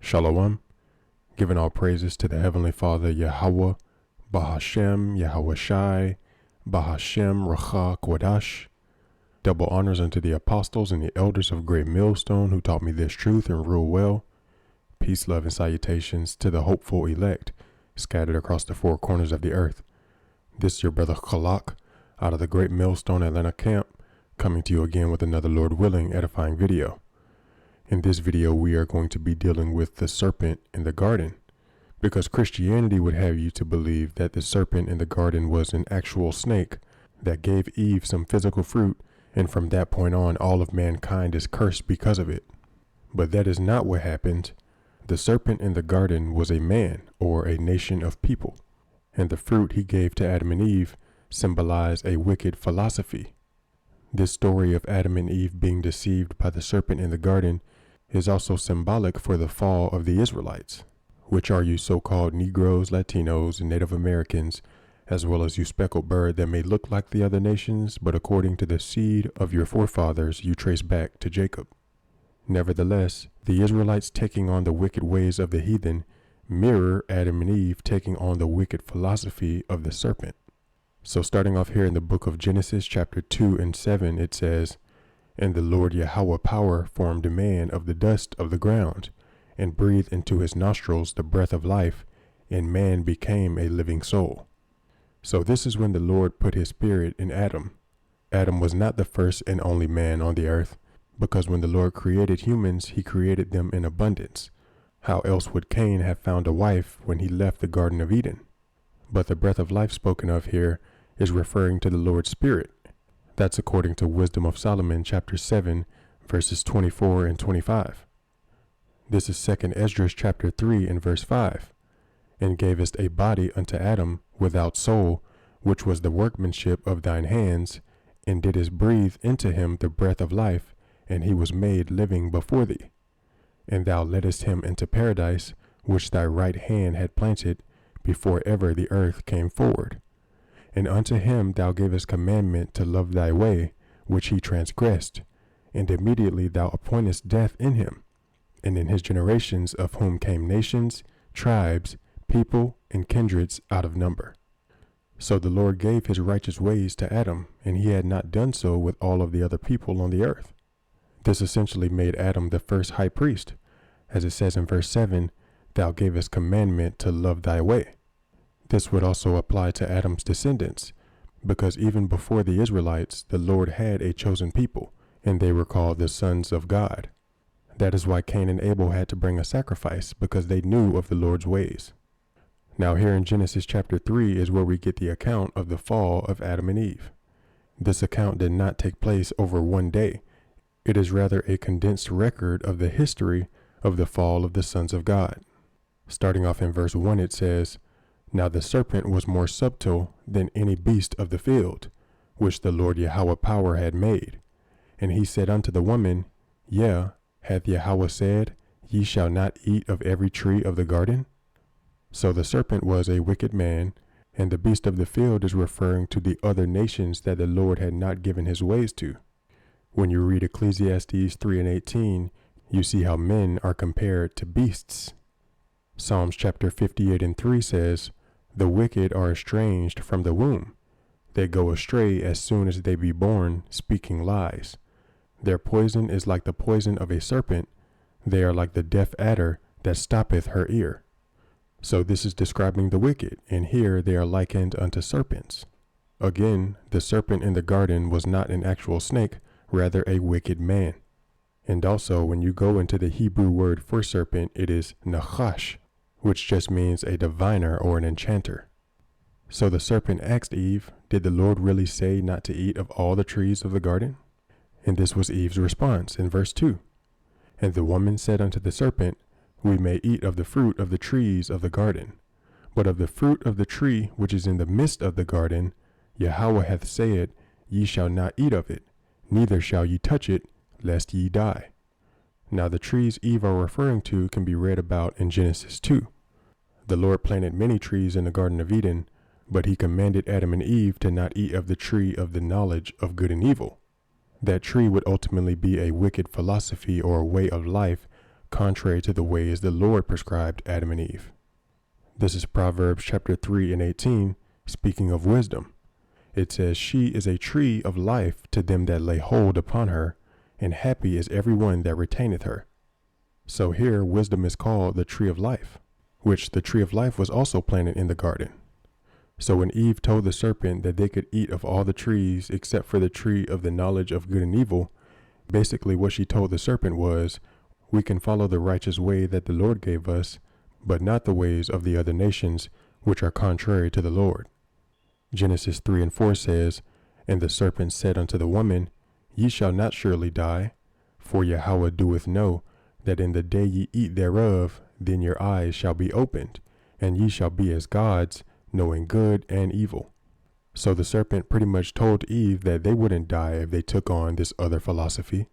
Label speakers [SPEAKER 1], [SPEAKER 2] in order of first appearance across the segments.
[SPEAKER 1] Shalawam, giving all praises to the Heavenly Father Yahweh, Bahashem, Yahweh Shai, Bahashem, Racha, Kwadash. Double honors unto the apostles and the elders of Great Millstone who taught me this truth and rule well. Peace, love, and salutations to the hopeful elect scattered across the four corners of the earth. This is your brother Khalak out of the Great Millstone Atlanta camp, coming to you again with another Lord willing edifying video. In this video, we are going to be dealing with the serpent in the garden, because Christianity would have you to believe that the serpent in the garden was an actual snake that gave Eve some physical fruit, and from that point on, all of mankind is cursed because of it. But that is not what happened. The serpent in the garden was a man, or a nation of people, and the fruit he gave to Adam and Eve symbolized a wicked philosophy. This story of Adam and Eve being deceived by the serpent in the garden is also symbolic for the fall of the Israelites, which are you so-called Negroes, Latinos, and Native Americans, as well as you speckled bird that may look like the other nations, but according to the seed of your forefathers, you trace back to Jacob. Nevertheless, the Israelites taking on the wicked ways of the heathen mirror Adam and Eve taking on the wicked philosophy of the serpent. So starting off here in the book of Genesis chapter 2 and 7, it says, "And the Lord Yahweh power formed a man of the dust of the ground, and breathed into his nostrils the breath of life, and man became a living soul." So this is when the Lord put his spirit in Adam. Adam was not the first and only man on the earth, because when the Lord created humans, he created them in abundance. How else would Cain have found a wife when he left the Garden of Eden? But the breath of life spoken of here is referring to the Lord's Spirit. That's according to Wisdom of Solomon chapter 7 verses 24 and 25. This is 2nd Esdras chapter 3 and verse 5. "And gavest a body unto Adam without soul, which was the workmanship of thine hands, and didst breathe into him the breath of life, and he was made living before thee. And thou leddest him into paradise, which thy right hand had planted, before ever the earth came forward. And unto him thou gavest commandment to love thy way, which he transgressed. And immediately thou appointest death in him, and in his generations, of whom came nations, tribes, people, and kindreds out of number." So the Lord gave his righteous ways to Adam, and he had not done so with all of the other people on the earth. This essentially made Adam the first high priest. As it says in verse 7, "Thou gavest commandment to love thy way." This would also apply to Adam's descendants, because even before the Israelites, the Lord had a chosen people, and they were called the sons of God. That is why Cain and Abel had to bring a sacrifice, because they knew of the Lord's ways. Now here in Genesis chapter 3 is where we get the account of the fall of Adam and Eve. This account did not take place over one day. It is rather a condensed record of the history of the fall of the sons of God. Starting off in verse 1, it says, "Now the serpent was more subtle than any beast of the field, which the Lord Yahweh power had made. And he said unto the woman, Yea, hath Yahweh said, Ye shall not eat of every tree of the garden?" So the serpent was a wicked man, and the beast of the field is referring to the other nations that the Lord had not given his ways to. When you read Ecclesiastes 3 and 18, you see how men are compared to beasts. Psalms chapter 58 and 3 says, "The wicked are estranged from the womb. They go astray as soon as they be born, speaking lies. Their poison is like the poison of a serpent. They are like the deaf adder that stoppeth her ear." So this is describing the wicked, and here they are likened unto serpents. Again, the serpent in the garden was not an actual snake, rather a wicked man. And also, when you go into the Hebrew word for serpent, it is nachash, which just means a diviner or an enchanter. So the serpent asked Eve, "Did the Lord really say not to eat of all the trees of the garden?" And this was Eve's response in verse 2. "And the woman said unto the serpent, We may eat of the fruit of the trees of the garden. But of the fruit of the tree which is in the midst of the garden, Yahweh hath said, Ye shall not eat of it, neither shall ye touch it, lest ye die." Now the trees Eve are referring to can be read about in Genesis 2. The Lord planted many trees in the Garden of Eden, but he commanded Adam and Eve to not eat of the tree of the knowledge of good and evil. That tree would ultimately be a wicked philosophy or a way of life contrary to the ways the Lord prescribed Adam and Eve. This is Proverbs chapter 3 and 18, speaking of wisdom. It says, "She is a tree of life to them that lay hold upon her, and happy is every one that retaineth her." So here, wisdom is called the tree of life, which the tree of life was also planted in the garden. So when Eve told the serpent that they could eat of all the trees except for the tree of the knowledge of good and evil, basically what she told the serpent was, we can follow the righteous way that the Lord gave us, but not the ways of the other nations, which are contrary to the Lord. Genesis 3 and 4 says, "And the serpent said unto the woman, Ye shall not surely die, for Yahweh doeth know that in the day ye eat thereof, then your eyes shall be opened, and ye shall be as gods, knowing good and evil." So the serpent pretty much told Eve that they wouldn't die if they took on this other philosophy.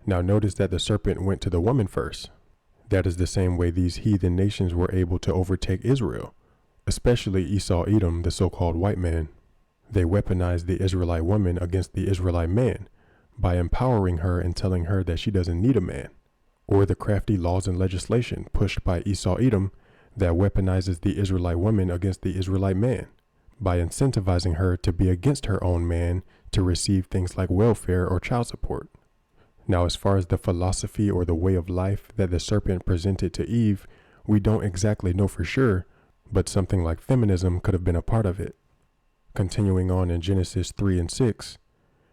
[SPEAKER 1] Now notice that the serpent went to the woman first. That is the same way these heathen nations were able to overtake Israel, especially Esau Edom, the so-called white man. They weaponized the Israelite woman against the Israelite man by empowering her and telling her that she doesn't need a man, or the crafty laws and legislation pushed by Esau Edom that weaponizes the Israelite woman against the Israelite man by incentivizing her to be against her own man to receive things like welfare or child support. Now, as far as the philosophy or the way of life that the serpent presented to Eve, we don't exactly know for sure, but something like feminism could have been a part of it. Continuing on in Genesis 3 and 6,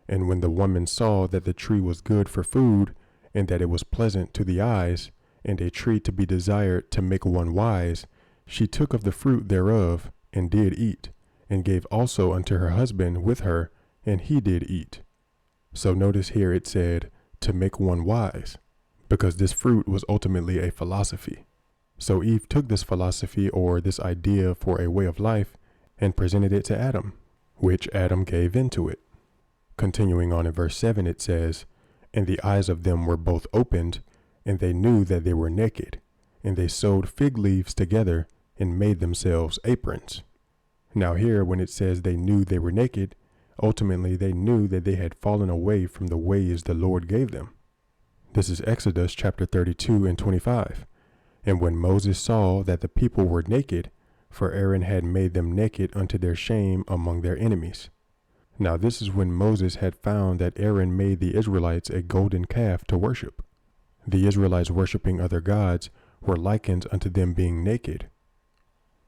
[SPEAKER 1] "And when the woman saw that the tree was good for food, and that it was pleasant to the eyes, and a tree to be desired to make one wise, she took of the fruit thereof, and did eat, and gave also unto her husband with her, and he did eat." So notice here it said, to make one wise, because this fruit was ultimately a philosophy. So Eve took this philosophy or this idea for a way of life and presented it to Adam, which Adam gave into it. Continuing on in verse 7, it says, "And the eyes of them were both opened, and they knew that they were naked, and they sewed fig leaves together and made themselves aprons." Now here, when it says they knew they were naked, ultimately they knew that they had fallen away from the ways the Lord gave them. This is Exodus chapter 32 and 25. "And when Moses saw that the people were naked, for Aaron had made them naked unto their shame among their enemies." Now this is when Moses had found that Aaron made the Israelites a golden calf to worship. The Israelites worshiping other gods were likened unto them being naked.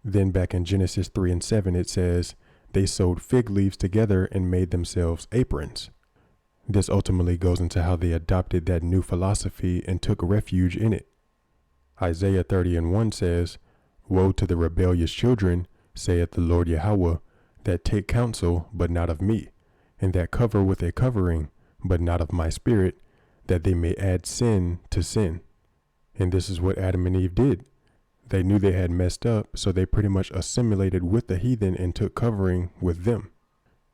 [SPEAKER 1] Then back in Genesis 3 and 7 it says, "They sewed fig leaves together and made themselves aprons." This ultimately goes into how they adopted that new philosophy and took refuge in it. Isaiah 30 and 1 says, "Woe to the rebellious children, saith the Lord Yahweh, that take counsel, but not of me, and that cover with a covering, but not of my spirit, that they may add sin to sin." And this is what Adam and Eve did. They knew they had messed up, so they pretty much assimilated with the heathen and took covering with them.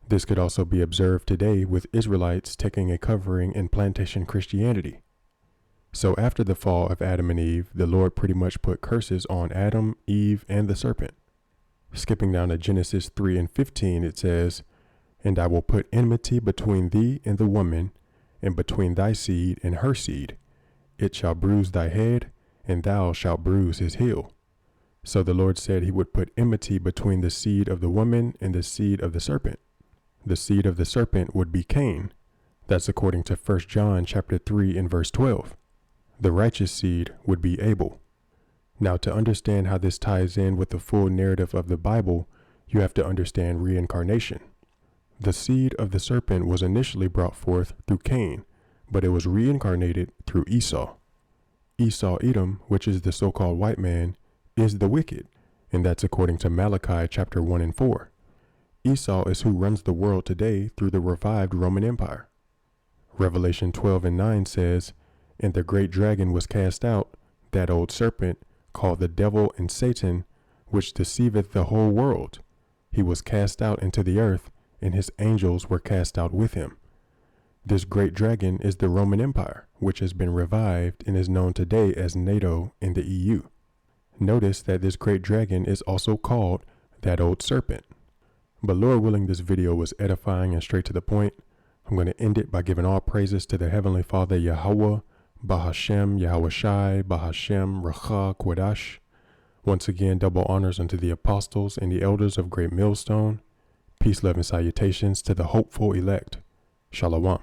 [SPEAKER 1] This could also be observed today with Israelites taking a covering in plantation Christianity. So after the fall of Adam and Eve, the Lord pretty much put curses on Adam, Eve, and the serpent. Skipping down to Genesis 3 and 15, it says, "And I will put enmity between thee and the woman, and between thy seed and her seed. It shall bruise thy head, and thou shalt bruise his heel." So the Lord said he would put enmity between the seed of the woman and the seed of the serpent. The seed of the serpent would be Cain. That's according to 1 John chapter 3 and verse 12. The righteous seed would be Abel. Now, to understand how this ties in with the full narrative of the Bible, you have to understand reincarnation. The seed of the serpent was initially brought forth through Cain, but it was reincarnated through Esau. Esau Edom, which is the so-called white man, is the wicked, and that's according to Malachi chapter 1 and 4. Esau is who runs the world today through the revived Roman Empire. Revelation 12 and 9 says, "And the great dragon was cast out, that old serpent, called the devil and Satan, which deceiveth the whole world. He was cast out into the earth, and his angels were cast out with him." This great dragon is the Roman Empire, which has been revived and is known today as NATO and the EU. Notice that this great dragon is also called that old serpent. But Lord willing, this video was edifying and straight to the point. I'm going to end it by giving all praises to the Heavenly Father Yahweh, Bahashem Yahushai, Bahashem Racha Kwadash. Once again, double honors unto the apostles and the elders of Great Millstone. Peace, love, and salutations to the hopeful elect. Shalawam.